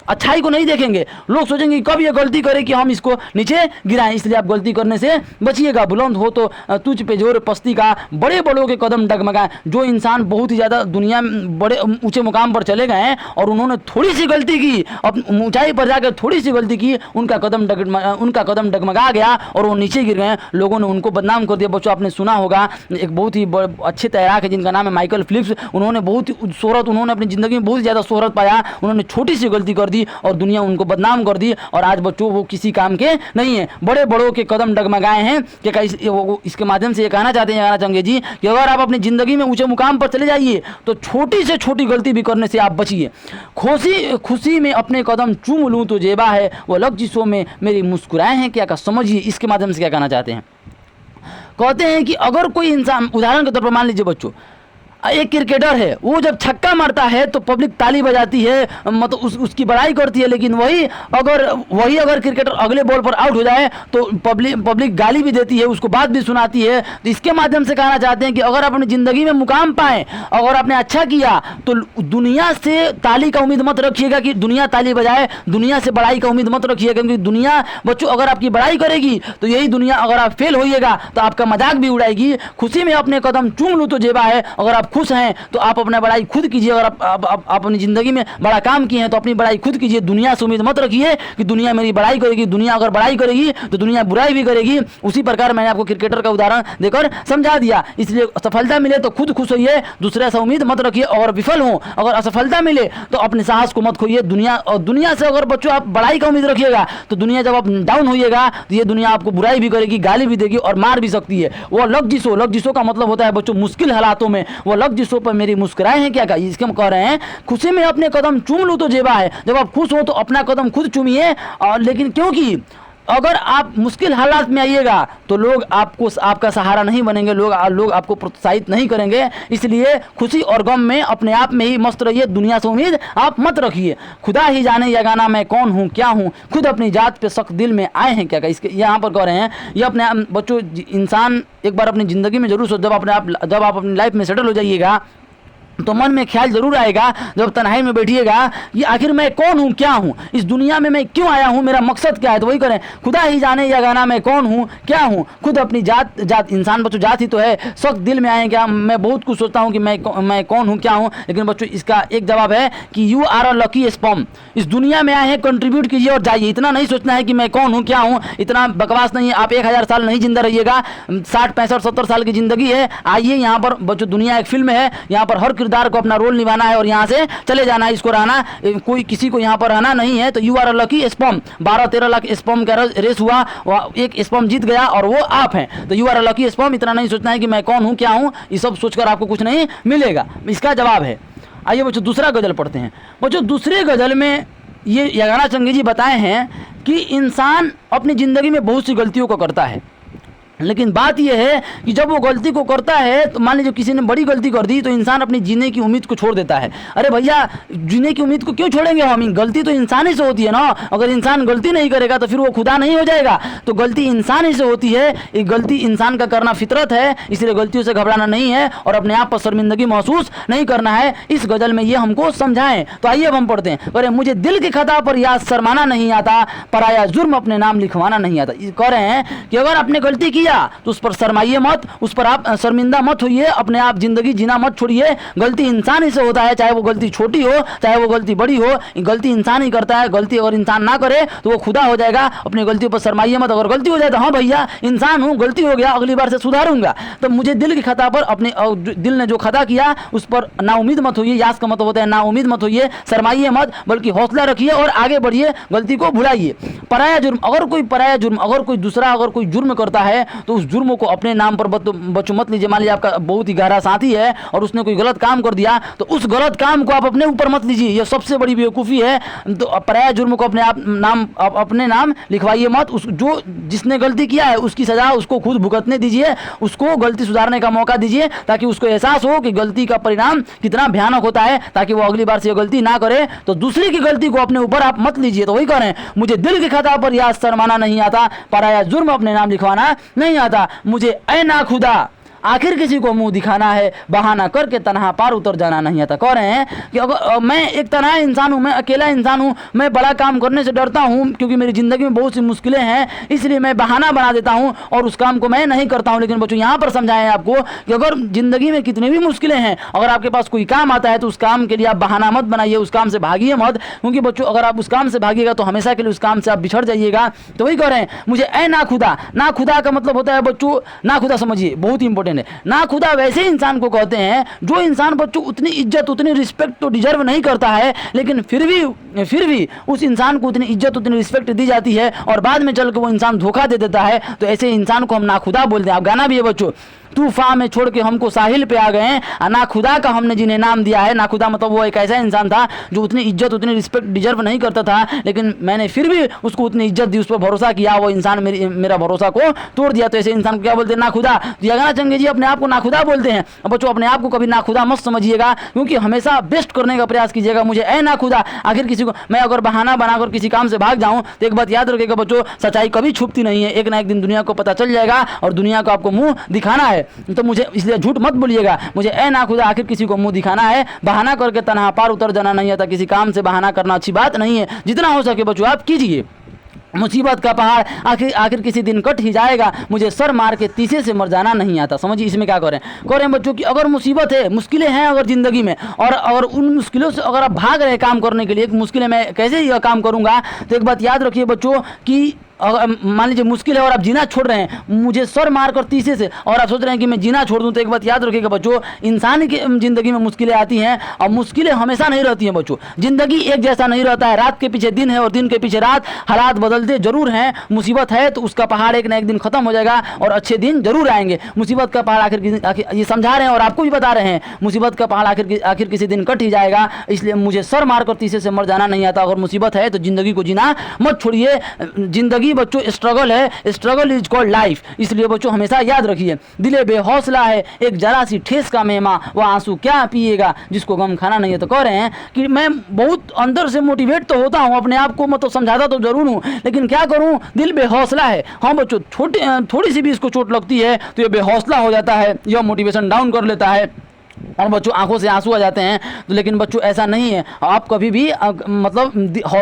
अच्छाई को नहीं देखेंगे, लोग सोचेंगे कब ये गलती करे कि हम इसको नीचे गिराएं। इसलिए आप गलती करने से बचिएगा। बुलंद हो तो तुझ पे जोर पस्ती का, बड़े बड़ों के कदम डगमगाएं। जो इंसान बहुत ही ज़्यादा दुनिया में बड़े ऊंचे मुकाम पर चले गए हैं और उन्होंने थोड़ी सी गलती की, अब ऊंचाई पर जाकर थोड़ी सी गलती की, उनका कदम डगमगा गया और वो नीचे गिर गए। लोगों ने उनको बदनाम कर दिया। बच्चों आपने सुना होगा एक बहुत ही अच्छे तैराक है जिनका नाम है माइकल फिलिप्स। उन्होंने बहुत ही शोहरत, उन्होंने अपनी ज़िंदगी में बहुत ही ज़्यादा शोहरत पाया। उन्होंने छोटी सी गलती कर दी और दुनिया उनको बदनाम कर दी और आज बच्चों वो किसी काम के नहीं है। बड़े बड़ों के कदम डगमगाए हैं कि इसके माध्यम से ये कहना चाहते हैं चंगे जी कि अगर आप अपनी ज़िंदगी में ऊंचे मुकाम पर चले जाइए तो छोटी से छोटी गलती भी करने से आप बचिए। खुशी में अपने कदम चूम लूँ तो जेबा है, वो लग जिसों में मेरी मुस्कुराए हैं क्या, समझिए इसके माध्यम से क्या कहना चाहते हैं। कहते हैं कि अगर कोई इंसान, उदाहरण के तौर पर मान लीजिए बच्चों एक क्रिकेटर है, वो जब छक्का मारता है तो पब्लिक ताली बजाती है, मतलब उसकी बड़ाई करती है। लेकिन वही अगर क्रिकेटर अगले बॉल पर आउट हो जाए तो पब्लिक गाली भी देती है, उसको बात भी सुनाती है। तो इसके माध्यम से कहना चाहते हैं कि अगर अपनी ज़िंदगी में मुकाम पाएँ, अगर आपने अच्छा किया तो दुनिया से ताली का उम्मीद मत रखिएगा कि दुनिया ताली बजाए, दुनिया से बड़ाई का उम्मीद मत रखिएगा, क्योंकि दुनिया बच्चों अगर आपकी बड़ाई करेगी तो यही दुनिया, अगर आप फेल होइएगा तो आपका मजाक भी उड़ाएगी। खुशी में अपने कदम चूम लूँ तो जेबा है, अगर आप खुश हैं तो आप अपना बड़ाई खुद कीजिए। अगर आप अपनी ज़िंदगी में बड़ा काम किए हैं तो अपनी बड़ाई खुद कीजिए। दुनिया से उम्मीद मत रखिए कि दुनिया मेरी बड़ाई करेगी। दुनिया अगर बड़ाई करेगी तो दुनिया बुराई भी करेगी। उसी प्रकार मैंने आपको क्रिकेटर का उदाहरण देकर समझा दिया। इसलिए सफलता मिले तो खुद खुश होइए, दूसरे से उम्मीद मत रखिए। और विफल हो, अगर असफलता मिले तो अपने साहस को मत खोइए। दुनिया से अगर बच्चों आप बड़ाई का उम्मीद रखिएगा तो दुनिया जब आप डाउन होइएगा तो ये दुनिया आपको बुराई भी करेगी, गाली भी देगी और मार भी सकती है। वो लग जिसो का मतलब होता है बच्चों मुश्किल हालातों में, वो लग जिसो पर मेरी मुस्कुराए हैं क्या, इसके कह रहे हैं खुशी में अपने कदम चूम लूँ तो जेबा है। जब आप खुश हो तो अपना कदम खुद चूमिए। लेकिन क्योंकि अगर आप मुश्किल हालात में आइएगा तो लोग आपका सहारा नहीं बनेंगे, लोग आपको प्रोत्साहित नहीं करेंगे। इसलिए खुशी और गम में अपने आप में ही मस्त रहिए, दुनिया से उम्मीद आप मत रखिए। खुदा ही जाने ये गाना मैं कौन हूँ क्या हूँ, खुद अपनी जात पे शक दिल में आए हैं क्या। इसके यहाँ पर कह रहे हैं ये अपने बच्चों, इंसान एक बार अपनी ज़िंदगी में जरूर सोच, जब आप अपनी लाइफ में सेटल हो जाइएगा तो मन में ख्याल जरूर आएगा, जब तन्हाई में बैठिएगा, ये आखिर मैं कौन हूँ क्या हूँ, इस दुनिया में मैं क्यों आया हूँ, मेरा मकसद क्या है। तो वही करें, खुदा ही जाने यह गाना मैं कौन हूँ क्या हूँ, खुद अपनी जात इंसान बच्चों जात ही तो है, शक दिल में आए क्या। मैं बहुत कुछ सोचता हूँ कि मैं कौन हूँ क्या हूँ, लेकिन बच्चों इसका एक जवाब है कि you are a lucky sperm. इस दुनिया में आए हैं, कंट्रीब्यूट कीजिए और जाइए। इतना नहीं सोचना है कि मैं कौन हूँ क्या हूँ, इतना बकवास नहीं है। आप 1000 साल नहीं जिंदा रहिएगा, 60, 65, 70 साल की ज़िंदगी है। आइए यहाँ पर बच्चों, दुनिया एक फिल्म है, यहाँ पर हर किरदार को अपना रोल निभाना है और यहाँ से चले जाना है। इसको रहना, कोई किसी को यहाँ पर रहना नहीं है। तो you are a lucky sperm, 12-13 lakh sperm का रेस हुआ, एक स्पर्म जीत गया और वो आप हैं। तो you are a lucky sperm. इतना नहीं सोचना है कि मैं कौन हूँ क्या हूँ, ये सब सोचकर आपको कुछ नहीं मिलेगा। इसका जवाब है। आइए बच्चों दूसरा गज़ल पढ़ते हैं। बच्चों दूसरे गज़ल में ये यगाना चंगी जी बताए हैं कि इंसान अपनी ज़िंदगी में बहुत सी गलतियों को करता है, लेकिन बात यह है कि जब वो गलती को करता है तो मान लीजिए किसी ने बड़ी गलती कर दी तो इंसान अपनी जीने की उम्मीद को छोड़ देता है। अरे भैया, जीने की उम्मीद को क्यों छोड़ेंगे हम, गलती तो इंसान ही से होती है ना। अगर इंसान गलती नहीं करेगा तो फिर वो खुदा नहीं हो जाएगा। तो गलती इंसान ही से होती है, ये गलती इंसान का करना फितरत है। इसलिए गलतियों से घबराना नहीं है और अपने आप पर शर्मिंदगी महसूस नहीं करना है। इस गज़ल में ये हमको समझाएं। तो आइए अब हम पढ़ते हैं। अरे मुझे दिल की खता पर याद शर्माना नहीं आता, पराया जुर्म अपने नाम लिखवाना नहीं आता। कह रहे हैं कि अगर आपने गलती किया गया तो उस पर शर्माइए मत, उस पर आप शर्मिंदा मत होइए, अपने आप जिंदगी जीना मत छोड़िए। गलती इंसान ही से होता है, चाहे वो गलती छोटी हो चाहे वो गलती बड़ी हो, गलती इंसान ही करता है। गलती अगर इंसान ना करे तो वो खुदा हो जाएगा। अपनी गलतियों पर शर्माइए मत। अगर गलती हो जाए तो हाँ भैया इंसान हूँ, गलती हो गया, अगली बार से सुधारूंगा। तो मुझे दिल की खता पर, अपने दिल ने जो खता किया उस पर नाउमीद मत होइए। यास का मतलब होता है नाउमीद मत होइए, शर्माइए मत, बल्कि हौसला रखिए और आगे बढ़िए, गलती को भुलाइए। पराया जुर्म, अगर कोई दूसरा अगर कोई जुर्म करता है तो उस जुर्म को अपने नाम पर बच्चों मत लीजिए। मान लीजिए आपका बहुत ही गहरा साथी है और उसने कोई गलत काम कर दिया तो उस गलत काम को आप अपने ऊपर मत लीजिए, यह सबसे बड़ी बेवकूफ़ी है। तो पराया जुर्म को अपने नाम लिखवाइए मत। जो जिसने गलती किया है उसकी सजा उसको खुद भुगतने दीजिए, उसको गलती सुधारने का मौका दीजिए, ताकि उसको एहसास हो कि गलती का परिणाम कितना भयानक होता है, ताकि वो अगली बार से ये गलती ना करे। तो दूसरे की गलती को अपने ऊपर आप मत लीजिए। तो वही करें, मुझे दिल की खता पर याद शर्माना नहीं आता, पराया जुर्म अपने नाम लिखवाना नहीं आता। मुझे ऐ ना खुदा आखिर किसी को मुंह दिखाना है, बहाना करके तनहा पार उतर जाना नहीं आता। कह रहे हैं कि अगर मैं एक तनहा इंसान हूँ, मैं अकेला इंसान हूँ, मैं बड़ा काम करने से डरता हूँ क्योंकि मेरी ज़िंदगी में बहुत सी मुश्किलें हैं, इसलिए मैं बहाना बना देता हूँ और उस काम को मैं नहीं करता हूँ। लेकिन बच्चों यहाँ पर समझाएं आपको कि अगर ज़िंदगी में कितनी भी मुश्किलें हैं, अगर आपके पास कोई काम आता है तो उस काम के लिए आप बहाना मत बनाइए, उस काम से भागिए मत। क्योंकि बच्चों अगर आप उस काम से भागिएगा तो हमेशा के लिए उस काम से आप बिछड़ जाइएगा। तो वही कह रहे हैं, मुझे ऐ ना खुदा, ना खुदा का मतलब होता है बच्चों, ना खुदा समझिए बहुत ही इंपॉर्टेंट है। ना खुदा वैसे इंसान को कहते हैं जो इंसान बच्चों उतनी इज्जत उतनी रिस्पेक्ट तो डिजर्व नहीं करता है, लेकिन फिर भी उस इंसान को उतनी इज्जत उतनी रिस्पेक्ट दी जाती है और बाद में चल के वो इंसान धोखा दे देता है। तो ऐसे इंसान को हम नाखुदा बोलते हैं। आप गाना भी है बच्चों, तूफान में छोड़ के हमको साहिल पे आ गए हैं, ना खुदा का हमने जिन्हें नाम दिया है। ना खुदा मतलब वो एक ऐसा इंसान था जो उतनी इज्जत उतनी रिस्पेक्ट डिजर्व नहीं करता था, लेकिन मैंने फिर भी उसको उतनी इज्जत दी, उस पर भरोसा किया, वो इंसान मेरा भरोसा को तोड़ दिया। तो ऐसे इंसान को क्या बोलते हैं? ना खुदा। तो यगाना चंगे जी अपने आप को नाखुदा बोलते हैं। अब बच्चों अपने आप को कभी नाखुदा मत समझिएगा, क्योंकि हमेशा बेस्ट करने का प्रयास कीजिएगा। मुझे ऐ ना खुदा, आखिर किसी को मैं अगर बहाना बनाकर किसी काम से भाग जाऊं तो एक बात याद रखिएगा बच्चों, सच्चाई कभी छुपती नहीं है। एक ना एक दिन दुनिया को पता चल जाएगा और दुनिया को आपको मुंह दिखाना है। तो मुझे इसलिए झूठ मत बोलिएगा। मुझे ऐ ना खुदा, आखिर किसी को मुंह दिखाना है, बहाना करके तनहा पार उतर जाना नहीं आता। किसी काम से बहाना करना अच्छी बात नहीं है। जितना हो सके बच्चों आप कीजिए। मुसीबत का पहाड़ आखिर किसी दिन कट ही जाएगा, मुझे सर मार के तीसे से मर जाना नहीं आता। समझिए इसमें क्या करें बच्चों कि अगर मुसीबत है, मुश्किलें हैं अगर ज़िंदगी में, और उन मुश्किलों से अगर आप भाग रहे काम करने के लिए, मुश्किलें मैं कैसे यह काम करूँगा, तो एक बात याद रखिए बच्चों कि अगर मान लीजिए मुश्किल है और आप जीना छोड़ रहे हैं, मुझे सर मारकर तीसरे से, और आप सोच रहे हैं कि मैं जीना छोड़ दूं, तो एक बात याद रखिएगा बच्चों, इंसान की ज़िंदगी में मुश्किलें आती हैं और मुश्किलें हमेशा नहीं रहती हैं बच्चों। ज़िंदगी एक जैसा नहीं रहता है, रात के पीछे दिन है और दिन के पीछे रात, हालात बदलते जरूर हैं। मुसीबत है तो उसका पहाड़ एक ना एक दिन खत्म हो जाएगा और अच्छे दिन जरूर आएंगे। मुसीबत का पहाड़ आखिर ये समझा रहे हैं और आपको भी बता रहे हैं, मुसीबत का पहाड़ आखिर किसी दिन कट ही जाएगा। इसलिए मुझे सर मारकर तीसरे से मर जाना नहीं आता। अगर मुसीबत है तो ज़िंदगी को जीना मत छोड़िए। ज़िंदगी बच्चों स्ट्रगल है, स्ट्रगल इज कॉल्ड लाइफ। इसलिए बच्चों हमेशा याद रखिए, दिले बेहौसला है एक जरा सी ठेस का मेहमा, वह आंसू क्या पिएगा जिसको गम खाना नहीं है। तो कह रहे हैं कि मैं बहुत अंदर से मोटिवेट तो होता हूँ, अपने आप को मतलब समझाता तो जरूर हूँ, लेकिन क्या करूँ, दिल बेहौसला है। हाँ बच्चों, थोड़ी सी भी इसको चोट लगती है तो ये बेहौसला हो जाता है, यह मोटिवेशन डाउन कर लेता है और बच्चों आंखों से आंसू आ जाते हैं। तो लेकिन बच्चों ऐसा नहीं है, आप कभी भी मतलब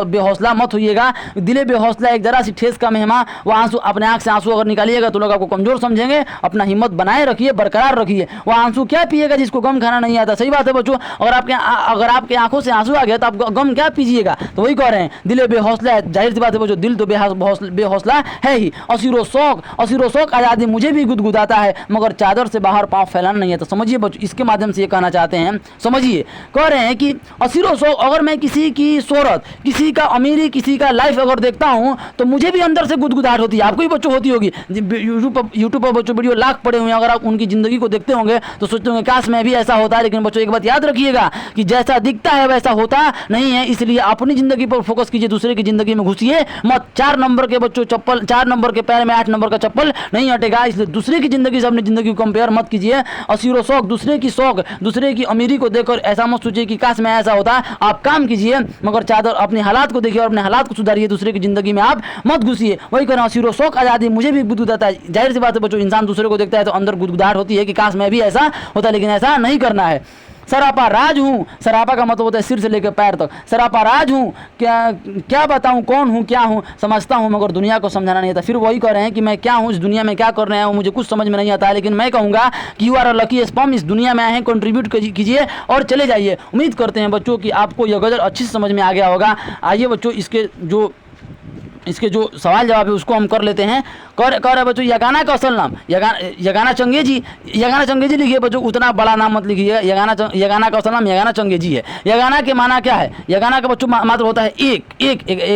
बेहौसला मत होइएगा। दिले बेहौसला एक जरा सी ठेस का मेहमा, वो आंसू, अपने आंख से आंसू अगर निकालिएगा तो लोग आपको कमजोर समझेंगे। अपना हिम्मत बनाए रखिए, बरकरार रखिए। वो आंसू क्या पिएगा जिसको गम खाना नहीं आता। सही बात है बच्चों, अगर आपके आंखों से आंसू आ गया तो आप गम क्या पीजिएगा। तो वही कह रहे हैं, दिले बेहौसला है, जाहिर सी बात है बच्चों, दिल तो बेहौसला है ही। असीरो शौक आज़ादी मुझे भी गुदगुदाता है, मगर चादर से बाहर पाँव फैलाना नहीं है। तो समझिए बच्चों, इसके माध्यम से ये कहना चाहते हैं, समझिए, कह रहे हैं कि असीरों शौक, अगर मैं किसी की शोहरत, किसी का अमीरी, किसी का लाइफ अगर देखता हूं तो मुझे भी अंदर से गुदगुदाहट होती है। आपको भी बच्चों होती होगी। यूट्यूब पर बच्चों वीडियो लाख पड़े हुए हैं, अगर आप उनकी ज़िंदगी को देखते होंगे तो सोचते होंगे काश मैं भी ऐसा होता। लेकिन बच्चों एक बात याद रखिएगा कि जैसा दिखता है वैसा होता नहीं है। इसलिए अपनी ज़िंदगी पर फोकस कीजिए, दूसरे की ज़िंदगी में घुसिए मत। 4 नंबर के बच्चों चप्पल, 4 नंबर के पैर में 8 नंबर का चप्पल नहीं हटेगा। इसलिए दूसरे की ज़िंदगी से अपनी ज़िंदगी को कंपेयर मत कीजिए। असीरों शौक, दूसरे की शौक, दूसरे की अमीरी को देखकर ऐसा मत सोचिए कि काश मैं ऐसा होता। आप काम कीजिए, मगर चादर अपने हालात को देखिए और अपने हालात को सुधारिए, दूसरे की ज़िंदगी में आप मत घुसिए। वही कह रहा हूँ, असीरों शौक आज़ादी मुझे भी गुदगुदाता है। जाहिर सी बात है बच्चों, इंसान दूसरे को देखता है तो अंदर गुदगुदाहट होती है कि काश मैं भी ऐसा होता, लेकिन ऐसा नहीं करना है। सरापा राज हूँ, सरापा का मतलब होता है सिर से लेकर पैर तक, सरापा राज हूँ, क्या बताऊँ कौन हूँ क्या हूँ, समझता हूँ मगर दुनिया को समझाना नहीं आता। फिर वही कह रहे हैं कि मैं क्या हूँ, इस दुनिया में क्या कर रहे हैं वो मुझे कुछ समझ में नहीं आता है, लेकिन मैं कहूँगा कि you are a lucky sperm, इस दुनिया में आए हैं, कंट्रीब्यूट कीजिए और चले जाइए। उम्मीद करते हैं बच्चों कि आपको यह गज़ल अच्छी से समझ में आ गया होगा। आइए बच्चों इसके जो सवाल जवाब है उसको हम कर लेते हैं। कह रहे बच्चों यगाना का असल नाम, यगाना चंगेजी, यगाना चंगेजी लिखिए बच्चों, उतना बड़ा नाम मत लिखिएगा। यगाना का असल नाम यगाना चंगेजी है। यगाना के माना क्या है? यगाना का बच्चों मात्र होता है एक,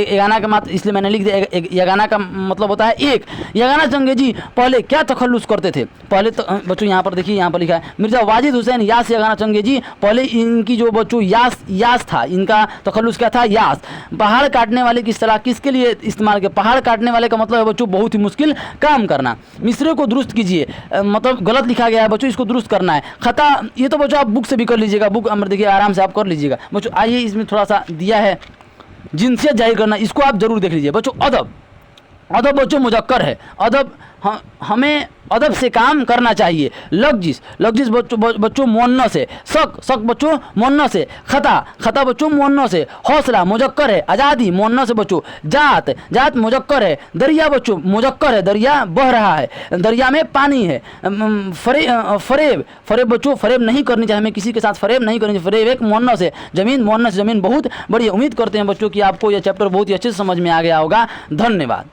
यगाना का मात्र इसलिए मैंने लिख दिया, यगाना का मतलब होता है एक। यगाना चंगेजी पहले क्या तखल्लुस करते थे? पहले तो बच्चों यहाँ पर देखिए, यहाँ पर लिखा है मिर्ज़ा वाजिद हुसैन यास यगाना चंगेजी, पहले इनकी जो बच्चों यास था, इनका तखल्लुस क्या था? यास। पहाड़ काटने वाले की सलाह किसके लिए इस्तेमाल किया? पहाड़ काटने वाले का मतलब है बच्चों बहुत ही मुश्किल काम करना। मिसरे को दुरुस्त कीजिए, मतलब गलत लिखा गया है बच्चों, इसको दुरुस्त करना है। खता, ये तो बच्चों आप बुक से भी कर लीजिएगा, बुक अंदर देखिए आराम से आप कर लीजिएगा बच्चों। आइए इसमें थोड़ा सा दिया है जिनसियत जाहिर करना, इसको आप जरूर देख लीजिए बच्चों। अदब, अदब बच्चों मुजक्कर है, अदब हमें अदब से काम करना चाहिए। लग्जिस बच्चों मुअन्नस है। शक बच्चों मुअन्नस है। खता बच्चों मुअन्नस है। हौसला मुजक्कर है। आज़ादी मुअन्नस है बच्चों। जात मुजक्कर है। दरिया बच्चों मुजक्कर है, दरिया बह रहा है, दरिया में पानी है। फरेब बच्चों फरेब नहीं करनी चाहिए, हमें किसी के साथ फरेब नहीं करनी चाहिए। फरेब एक मुअन्नस है। जमीन मुअन्नस, जमीन बहुत बड़ी। उम्मीद करते हैं बच्चों कि आपको यह चैप्टर बहुत ही अच्छे से समझ में आ गया होगा। धन्यवाद।